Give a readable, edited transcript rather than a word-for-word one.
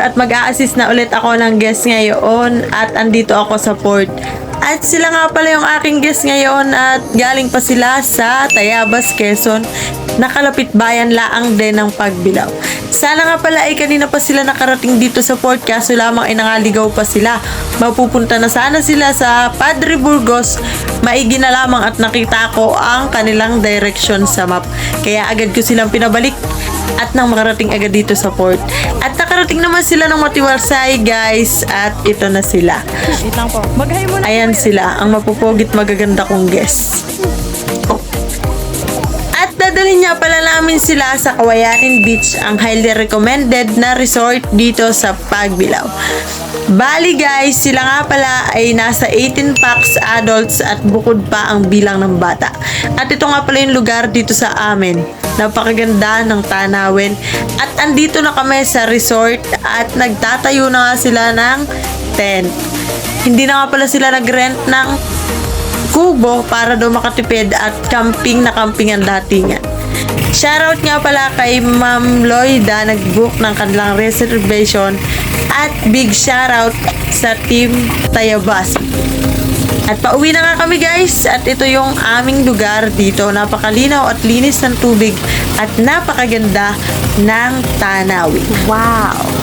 at mag-a-assist na ulit ako ng guest ngayon at andito ako sa port. At sila nga pala yung aking guest ngayon at galing pa sila sa Tayabas, Quezon. Nakalapit bayan laang din ng Pagbilao. Sana nga pala ay kanina pa sila nakarating dito sa port kaso lamang ay nangaligaw pa sila. Mapupunta na sana sila sa Padre Burgos. Maigi na lamang at nakita ko ang kanilang direction sa map. Kaya agad ko silang pinabalik at nang makarating agad dito sa port. At nakarating naman sila ng Matiwalsay guys at ito na sila. Wait lang po. Mag-hi muna. Ayan sila, ang mapupugit magaganda kong guest. At dadalhin niya pala namin sila sa Kawayanin Beach, ang highly recommended na resort dito sa Pagbilao. Bali guys, sila nga pala ay nasa 18 packs adults at bukod pa ang bilang ng bata. At ito nga pala yung lugar dito sa amin. Napakaganda ng tanawin. At andito na kami sa resort at nagtatayo na nga sila ng tent. Hindi na nga pala sila nag-rent ng kubo para daw makatipid at camping na camping ang datingan. Shoutout nga pala kay Ma'am Loida, nag-book ng kanilang reservation at big shoutout sa Team Tayabas. At pauwi na nga kami guys at ito yung aming lugar dito. Napakalinaw at linis ng tubig at napakaganda ng tanawin. Wow.